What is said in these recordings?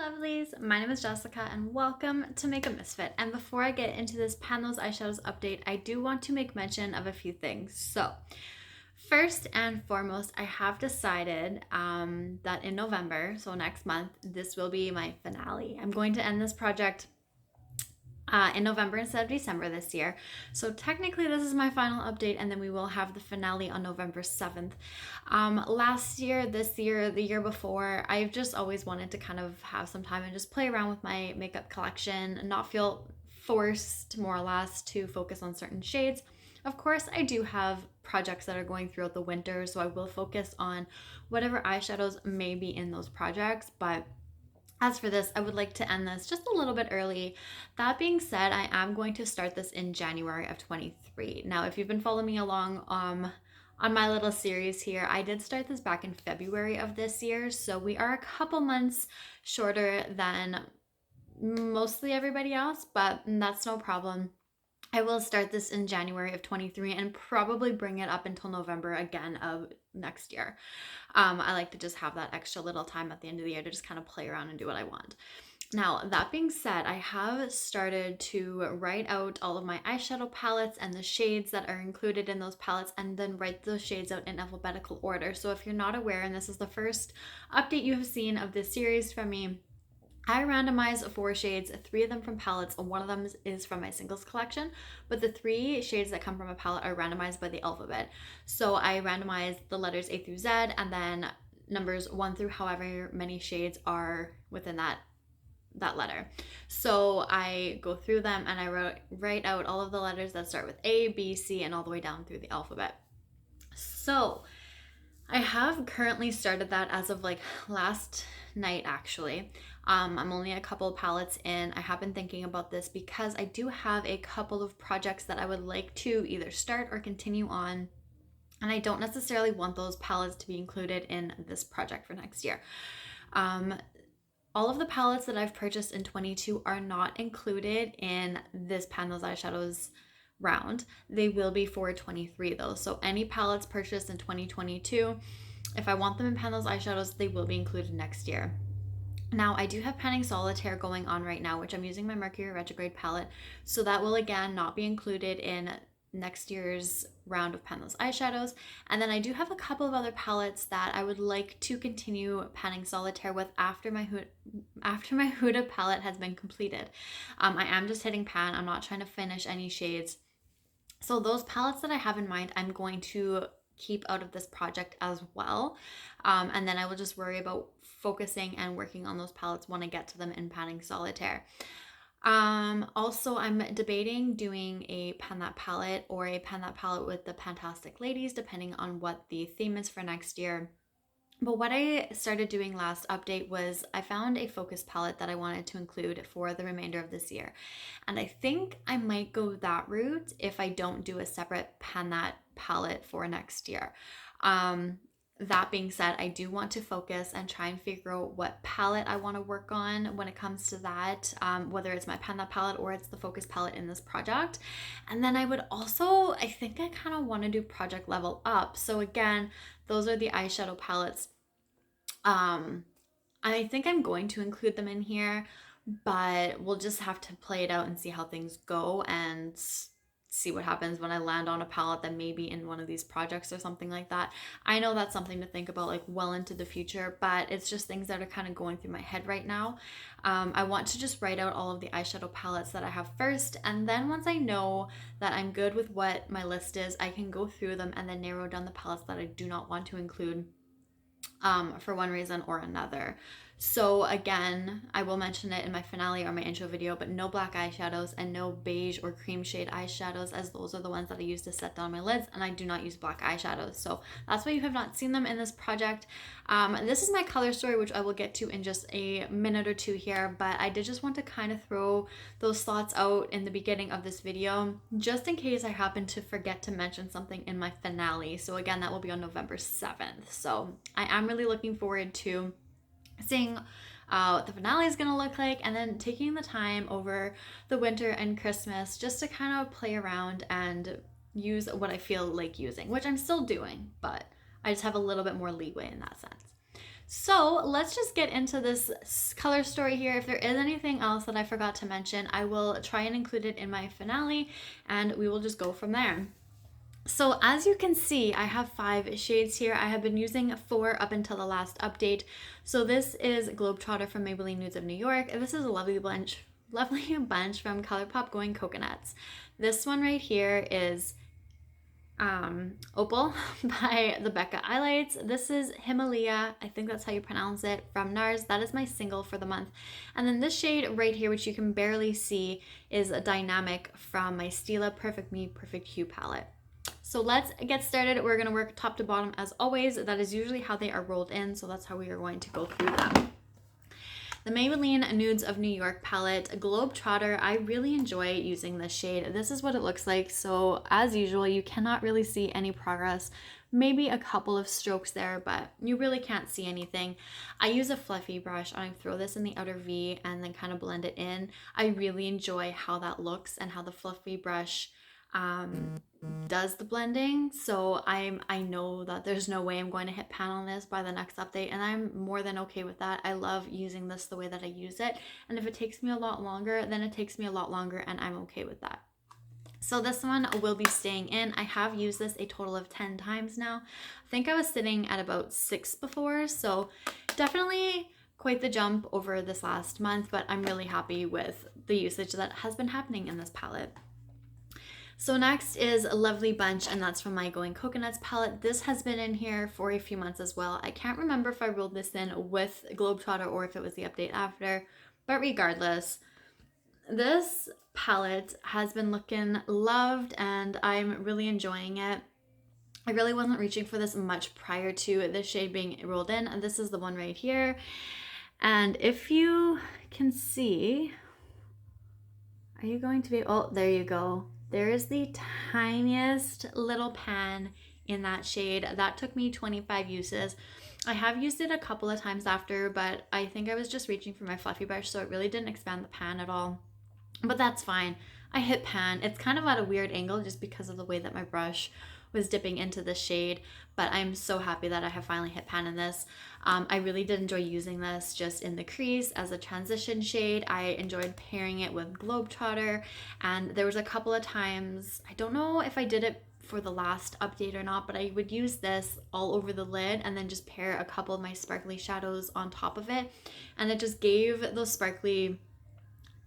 lovelies, my name is Jessica and welcome to Makeup.misfit. And before I get into this Pan Those Eyeshadows update, I do want to make mention of a few things. So first and foremost, I have decided that in November, so next month, this will be my finale. I'm going to end this project in November instead of December this year. So technically this is my final update, and then we will have the finale on November 7th. Last year, this year, the year before, I've just always wanted to kind of have some time and just play around with my makeup collection and not feel forced, more or less, to focus on certain shades. Of course, I do have projects that are going throughout the winter, so I will focus on whatever eyeshadows may be in those projects, but as for this, I would like to end this just a little bit early. That being said, I am going to start this in January of 23. Now, if you've been following me along on my little series here, I did start this back in February of this year, so we are a couple months shorter than mostly everybody else, but that's no problem. I will start this in January of 23 and probably bring it up until November again of next year. I like to just have that extra little time at the end of the year to just kind of play around and do what I want. Now, that being said, I have started to write out all of my eyeshadow palettes and the shades that are included in those palettes, and then write those shades out in alphabetical order. So if you're not aware, and this is the first update you have seen of this series from me, I randomized 4 shades, 3 of them from palettes, and 1 of them is from my singles collection, but the 3 shades that come from a palette are randomized by the alphabet. So I randomized the letters A through Z, and then numbers 1 through however many shades are within that letter. So I go through them and I write out all of the letters that start with A, B, C, and all the way down through the alphabet. So I have currently started that as of like last night, actually. I'm only a couple of palettes in. I have been thinking about this because I do have a couple of projects that I would like to either start or continue on, and I don't necessarily want those palettes to be included in this project for next year. All of the palettes that I've purchased in 22 are not included in this Pan Those Eyeshadows round. They will be for 23 though. So any palettes purchased in 2022, if I want them in Pan Those Eyeshadows, they will be included next year. Now, I do have Panning Solitaire going on right now, which I'm using my Mercury Retrograde palette. So that will again not be included in next year's round of Pan Those Eyeshadows. And then I do have a couple of other palettes that I would like to continue Panning Solitaire with after my Huda palette has been completed. I am just hitting pan. I'm not trying to finish any shades. So those palettes that I have in mind, I'm going to keep out of this project as well. And then I will just worry about focusing and working on those palettes when I get to them in Panning Solitaire. Also, I'm debating doing a Pan That palette or a Pan That palette with the Fantastic Ladies, depending on what the theme is for next year. But what I started doing last update was I found a focus palette that I wanted to include for the remainder of this year. And I think I might go that route if I don't do a separate Pan That palette for next year. That being said, I do want to focus and try and figure out what palette I want to work on when it comes to that, whether it's my Pan That palette or it's the focus palette in this project. And then I would also, I think I kind of want to do Project Level Up. So again, those are the eyeshadow palettes. I think I'm going to include them in here, but we'll just have to play it out and see how things go and see what happens when I land on a palette that may be in one of these projects or something like that. I know that's something to think about like well into the future, but it's just things that are kind of going through my head right now. I want to just write out all of the eyeshadow palettes that I have first, and then once I know that I'm good with what my list is, I can go through them and then narrow down the palettes that I do not want to include for one reason or another. So again, I will mention it in my finale or my intro video, but no black eyeshadows and no beige or cream shade eyeshadows, as those are the ones that I use to set down my lids, and I do not use black eyeshadows. So that's why you have not seen them in this project. This is my color story, which I will get to in just a minute or two here, but I did just want to kind of throw those thoughts out in the beginning of this video, just in case I happen to forget to mention something in my finale. So again, that will be on November 7th. So I am really looking forward to seeing what the finale is going to look like, and then taking the time over the winter and Christmas just to kind of play around and use what I feel like using, which I'm still doing, but I just have a little bit more leeway in that sense. So let's just get into this color story here. If there is anything else that I forgot to mention, I will try and include it in my finale and we will just go from there. So as you can see, I have 5 shades here. I have been using 4 up until the last update. So this is Globetrotter from Maybelline Nudes of New York. This is a Lovely Bunch from ColourPop Going Coconuts. This one right here is Opal by the Becca Eyelights. This is Himalaya, I think that's how you pronounce it, from NARS. That is my single for the month. And then this shade right here, which you can barely see, is a Dynamic from my Stila Perfect Me Perfect Hue palette. So let's get started. We're going to work top to bottom as always. That is usually how they are rolled in, so that's how we are going to go through them. The Maybelline Nudes of New York palette, Globetrotter. I really enjoy using this shade. This is what it looks like. So as usual, you cannot really see any progress. Maybe a couple of strokes there, but you really can't see anything. I use a fluffy brush and I throw this in the outer V and then kind of blend it in. I really enjoy how that looks and how the fluffy brush does the blending. So I know that there's no way I'm going to hit pan on this by the next update, and I'm more than okay with that. I love using this the way that I use it, and if it takes me a lot longer, then it takes me a lot longer, and I'm okay with that. So this one will be staying in. I have used this a total of 10 times now. I think I was sitting at about 6 before, so definitely quite the jump over this last month, but I'm really happy with the usage that has been happening in this palette. So next is a Lovely Bunch, and that's from my Going Coconuts palette. This has been in here for a few months as well. I can't remember if I rolled this in with Globetrotter or if it was the update after, but regardless, this palette has been looking loved and I'm really enjoying it. I really wasn't reaching for this much prior to this shade being rolled in, and this is the one right here. And if you can see, are you going to be, oh, there you go. There is the tiniest little pan in that shade. That took me 25 uses. I have used it a couple of times after, but I think I was just reaching for my fluffy brush, so it really didn't expand the pan at all. But that's fine. I hit pan. It's kind of at a weird angle just because of the way that my brush was dipping into the shade, but I'm so happy that I have finally hit pan in this. I really did enjoy using this just in the crease as a transition shade. I enjoyed pairing it with Globetrotter, and there was a couple of times, I don't know if I did it for the last update or not, but I would use this all over the lid and then just pair a couple of my sparkly shadows on top of it, and it just gave those sparkly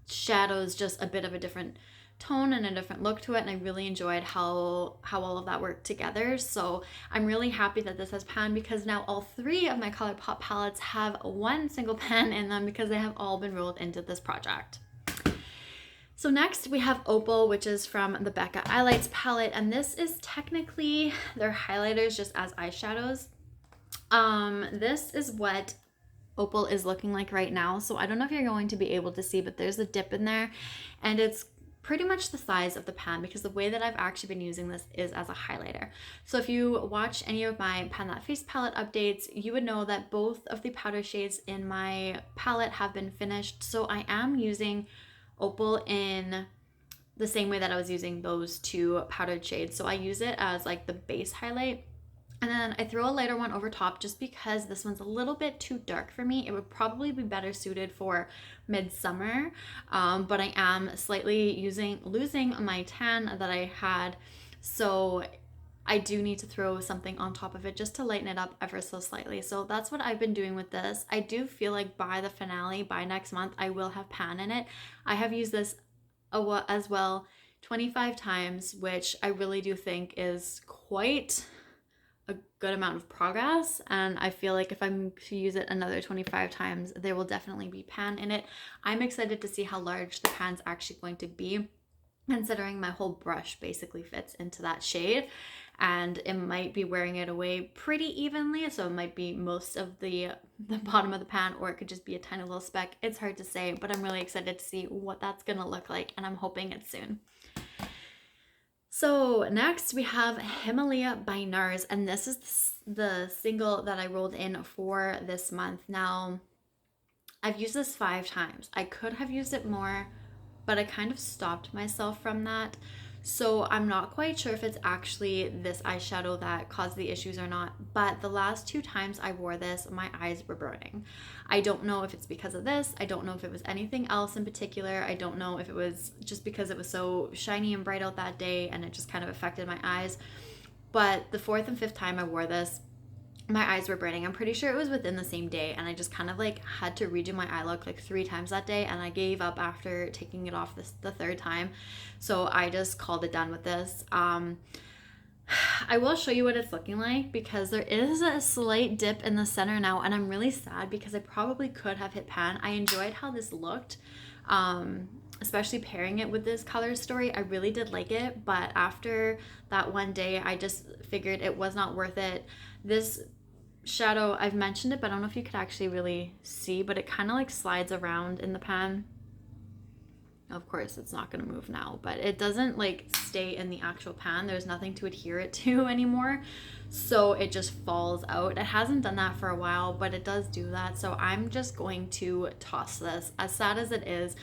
shadows just a bit of a different tone and a different look to it, and I really enjoyed how all of that worked together. So I'm really happy that this has pan, because now all 3 of my ColourPop palettes have one single pan in them because they have all been rolled into this project. So next we have Opal, which is from the Becca Eyelights palette, and this is technically their highlighters just as eyeshadows. This is what Opal is looking like right now. So I don't know if you're going to be able to see, but there's a dip in there, and it's pretty much the size of the pan, because the way that I've actually been using this is as a highlighter. So if you watch any of my Pan That Face palette updates, you would know that both of the powder shades in my palette have been finished. So I am using Opal in the same way that I was using those 2 powdered shades. So I use it as like the base highlight, and then I throw a lighter one over top just because this one's a little bit too dark for me. It would probably be better suited for midsummer, but I am slightly losing my tan that I had. So I do need to throw something on top of it just to lighten it up ever so slightly. So that's what I've been doing with this. I do feel like by the finale, by next month, I will have pan in it. I have used this as well 25 times, which I really do think is quite a good amount of progress, and I feel like if I'm to use it another 25 times, there will definitely be pan in it. I'm excited to see how large the pan's actually going to be, considering my whole brush basically fits into that shade, and it might be wearing it away pretty evenly, so it might be most of the bottom of the pan, or it could just be a tiny little speck. It's hard to say, but I'm really excited to see what that's gonna look like, and I'm hoping it's soon. So next we have Himalaya by NARS, and this is the single that I rolled in for this month. Now, I've used this 5 times. I could have used it more, but I kind of stopped myself from that. So I'm not quite sure if it's actually this eyeshadow that caused the issues or not, but the last 2 times I wore this, my eyes were burning. I don't know if it's because of this. I don't know if it was anything else in particular. I don't know if it was just because it was so shiny and bright out that day and it just kind of affected my eyes. But the 4th and 5th time I wore this, my eyes were burning. I'm pretty sure it was within the same day, and I just kind of like had to redo my eye look like 3 times that day, and I gave up after taking it off the 3rd time. So I just called it done with this. I will show you what it's looking like because there is a slight dip in the center now, and I'm really sad because I probably could have hit pan. I enjoyed how this looked, especially pairing it with this color story. I really did like it, but after that one day, I just figured it was not worth it. This shadow, I've mentioned it, but I don't know if you could actually really see, but it kind of like slides around in the pan. Of course, it's not going to move now, but it doesn't like stay in the actual pan. There's nothing to adhere it to anymore. So it just falls out. It hasn't done that for a while, but it does do that. So I'm just going to toss this. As sad as it is,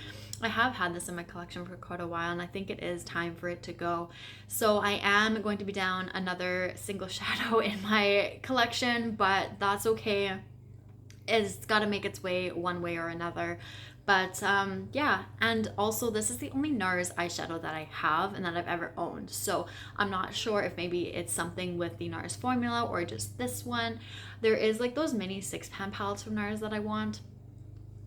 I have had this in my collection for quite a while, and I think it is time for it to go. So I am going to be down another single shadow in my collection, but that's okay. It's got to make its way one way or another. But yeah, and also this is the only NARS eyeshadow that I have and that I've ever owned. So I'm not sure if maybe it's something with the NARS formula or just this one. There is like those mini 6-pan palettes from NARS that I want.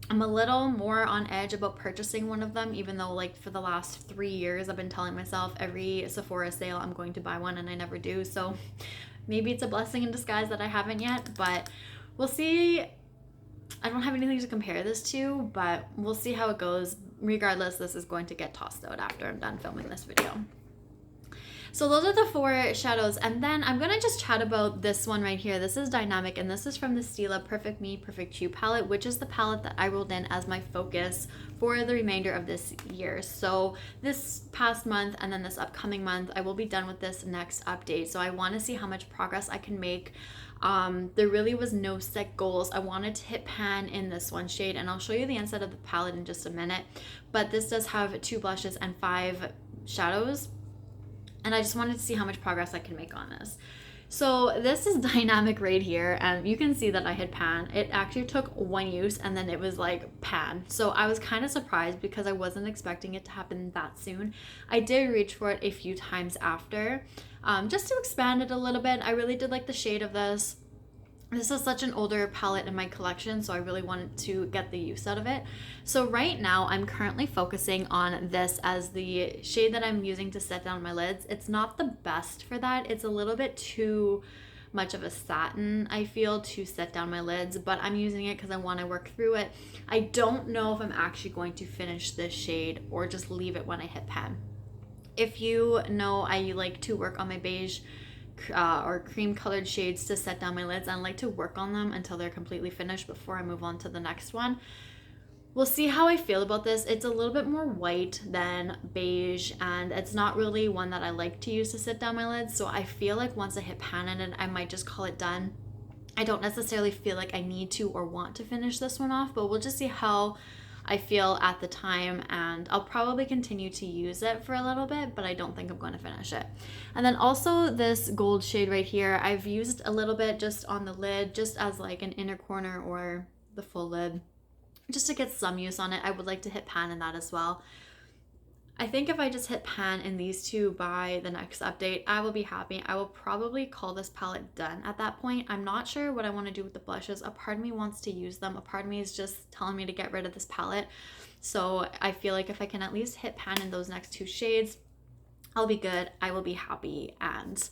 I'm a little more on edge about purchasing one of them, even though like for the last 3 years I've been telling myself every Sephora sale I'm going to buy one, and I never do. So maybe it's a blessing in disguise that I haven't yet, but we'll see. I don't have anything to compare this to, but we'll see how it goes. Regardless, this is going to get tossed out after I'm done filming this video. So those are the 4 shadows, and then I'm going to just chat about this one right here. This is Dynamic, and this is from the Stila Perfect Me Perfect You palette, which is the palette that I rolled in as my focus for the remainder of this year. So this past month and then this upcoming month, I will be done with this next update. So I want to see how much progress I can make. There really was no set goals. I wanted to hit pan in this one shade, and I'll show you the inside of the palette in just a minute. But this does have 2 blushes and 5 shadows, and I just wanted to see how much progress I can make on this. So this is Dynamic right here, and you can see that I hit pan. It actually took 1 use and then it was like pan. So I was kind of surprised because I wasn't expecting it to happen that soon. I did reach for it a few times after, just to expand it a little bit. I really did like the shade of this. This is such an older palette in my collection, so I really wanted to get the use out of it. So right now, I'm currently focusing on this as the shade that I'm using to set down my lids. It's not the best for that. It's a little bit too much of a satin, I feel, to set down my lids, but I'm using it because I want to work through it. I don't know if I'm actually going to finish this shade or just leave it when I hit pan. If you know, I like to work on my beige or cream colored shades to set down my lids. I like to work on them until they're completely finished before I move on to the next one. We'll see how I feel about this. It's a little bit more white than beige, and it's not really one that I like to use to set down my lids. So I feel like once I hit pan in it, I might just call it done. I don't necessarily feel like I need to or want to finish this one off, but we'll just see how I feel at the time, and I'll probably continue to use it for a little bit, but I don't think I'm going to finish it. And then also this gold shade right here, I've used a little bit just on the lid, just as like an inner corner or the full lid, just to get some use on it. I would like to hit pan in that as well. I think if I just hit pan in these 2 by the next update, I will be happy. I will probably call this palette done at that point. I'm not sure what I want to do with the blushes. A part of me wants to use them. A part of me is just telling me to get rid of this palette. So I feel like if I can at least hit pan in those next 2 shades, I'll be good. I will be happy, and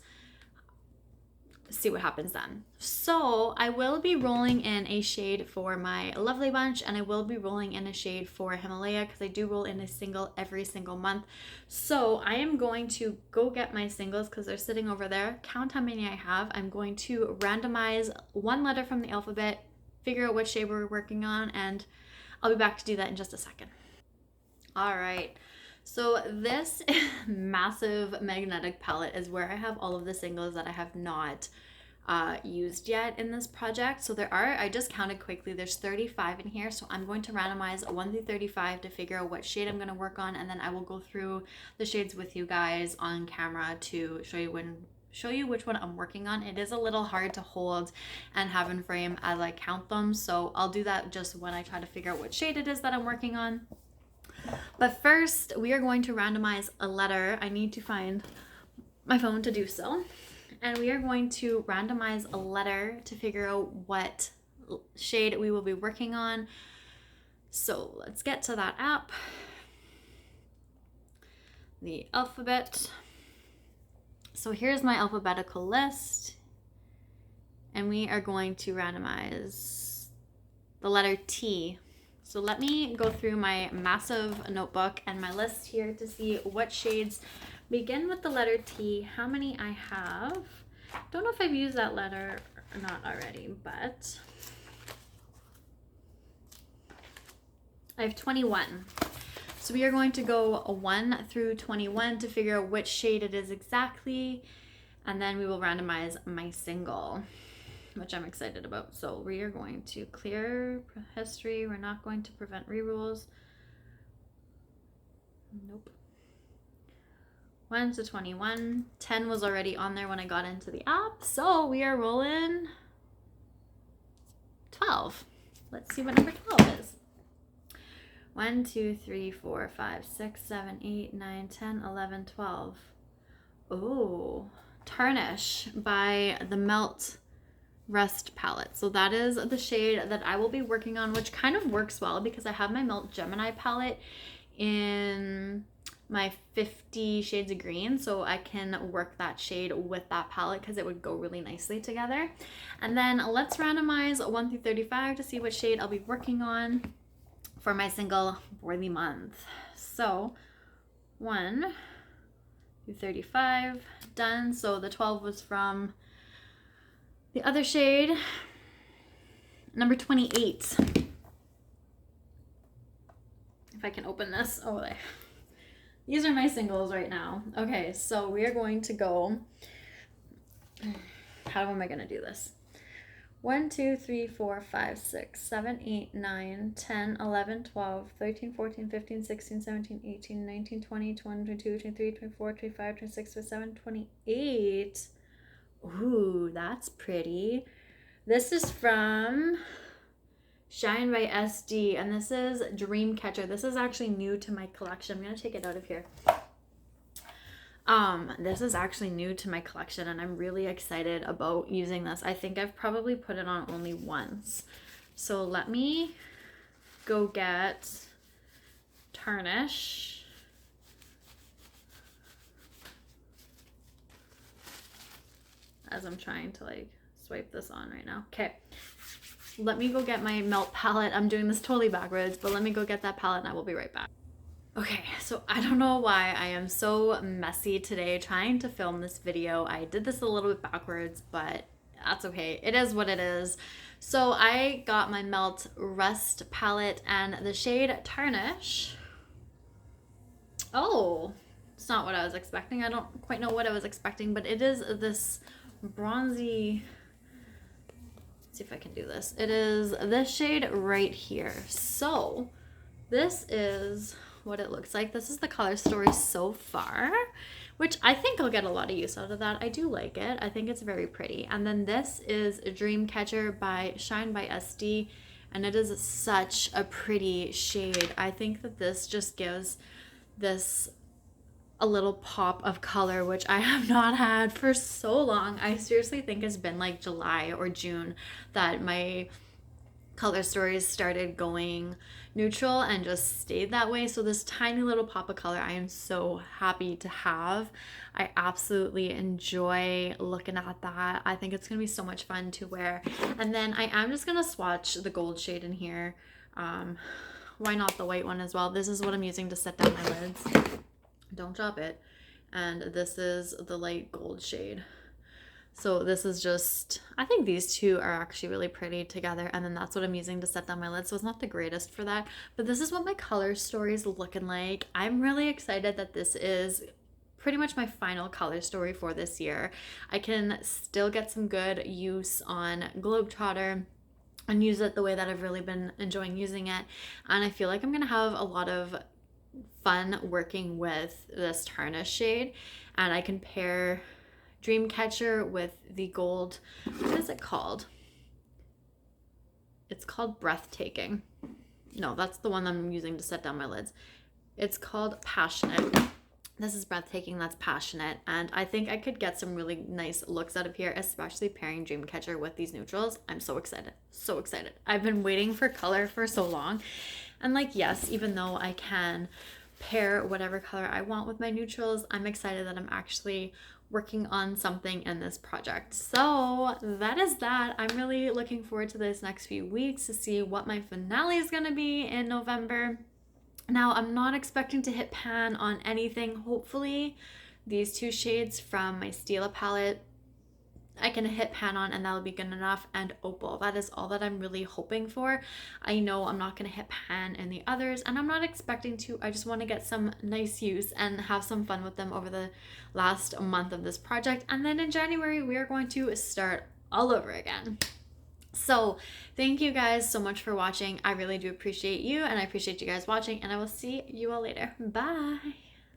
see what happens then. So I will be rolling in a shade for my Lovely Bunch, and I will be rolling in a shade for Himalaya because I do roll in a single every single month. So I am going to go get my singles because they're sitting over there, count how many I have. I'm going to randomize 1 letter from the alphabet, figure out what shade we're working on, and I'll be back to do that in just a second. All right. So this massive magnetic palette is where I have all of the singles that I have not used yet in this project. So there are, I just counted quickly, there's 35 in here. So I'm going to randomize 1 through 35 to figure out what shade I'm going to work on. And then I will go through the shades with you guys on camera to show you which one I'm working on. It is a little hard to hold and have in frame as I count them. So I'll do that just when I try to figure out what shade it is that I'm working on. But first, we are going to randomize a letter. I need to find my phone to do so. And we are going to randomize a letter to figure out what shade we will be working on. So let's get to that app. The alphabet. So here's my alphabetical list. And we are going to randomize the letter T. So let me go through my massive notebook and my list here to see what shades begin with the letter T, how many I have. Don't know if I've used that letter or not already, but I have 21. So we are going to go 1 through 21 to figure out which shade it is exactly, and then we will randomize my single, which I'm excited about. So we are going to clear history. We're not going to prevent rerolls. Nope. 1 to 21. 10 was already on there when I got into the app. So we are rolling 12. Let's see what number 12 is. 1, 2, 3, 4, 5, 6, 7, 8, 9, 10, 11, 12. Oh, Tarnish by the Melt Rust palette. So that is the shade that I will be working on, which kind of works well because I have my Melt Gemini palette in my 50 shades of green, so I can work that shade with that palette because it would go really nicely together. And then let's randomize 1 through 35 to see what shade I'll be working on for my single for the month. So 1 through 35, done. So the 12 was from the other shade, number 28. If I can open this. Oh, these are my singles right now. Okay, so we are going to go, how am I going to do this? 1, 2, 3, 4, 5, 6, 7, 8, 9, 10, 11, 12, 13, 14, 15, 16, 17, 18, 19, 20, 21, 22, 23, 24, 25, 26, 27, 28. Ooh, that's pretty. This is from Shine by SD, and this is Dreamcatcher. This is actually new to my collection. I'm going to take it out of here. This is actually new to my collection, and I'm really excited about using this. I think I've probably put it on only once. So let me go get Tarnish. As I'm trying to like swipe this on right now. Okay. Let me go get my Melt palette. I'm doing this totally backwards, but let me go get that palette and I will be right back. Okay, so I don't know why I am so messy today trying to film this video. I did this a little bit backwards, but that's okay. It is what it is. So I got my Melt Rust palette and the shade Tarnish. Oh, it's not what I was expecting. I don't quite know what I was expecting, but it is this bronzy, see if I can do this. It is this shade right here. So this is what it looks like. This is the color story so far, which I think I'll get a lot of use out of that. I do like it. I think it's very pretty. And then this is Dreamcatcher by Shine by SD, and it is such a pretty shade. I think that this just gives this a little pop of color, which I have not had for so long. I seriously think it's been like July or June that my color stories started going neutral and just stayed that way. So this tiny little pop of color I am so happy to have. I absolutely enjoy looking at that. I think it's gonna be so much fun to wear. And then I am just gonna swatch the gold shade in here. Why not the white one as well? This is what I'm using to set down my lids. Don't drop it. And this is the light gold shade. So this is just, I think these two are actually really pretty together, and then that's what I'm using to set down my lids. So it's not the greatest for that, but this is what my color story is looking like. I'm really excited that this is pretty much my final color story for this year. I can still get some good use on Globetrotter and use it the way that I've really been enjoying using it. And I feel like I'm going to have a lot of fun working with this tarnish shade. And I can pair Dreamcatcher with the gold, what is it called? It's called Breathtaking. No, that's the one I'm using to set down my lids. It's called Passionate. This is Breathtaking, that's Passionate. And I think I could get some really nice looks out of here, especially pairing Dreamcatcher with these neutrals. I'm so excited. So excited. I've been waiting for color for so long. And like, yes, even though I can pair whatever color I want with my neutrals, I'm excited that I'm actually working on something in this project. So that is that. I'm really looking forward to this next few weeks to see what my finale is going to be in November. Now, I'm not expecting to hit pan on anything. Hopefully, these two shades from my Stila palette I can hit pan on and that'll be good enough, and Opal. That is all that I'm really hoping for. I know I'm not going to hit pan in the others, and I'm not expecting to. I just want to get some nice use and have some fun with them over the last month of this project. And then in January, we are going to start all over again. So thank you guys so much for watching. I really do appreciate you, and I appreciate you guys watching, and I will see you all later. Bye.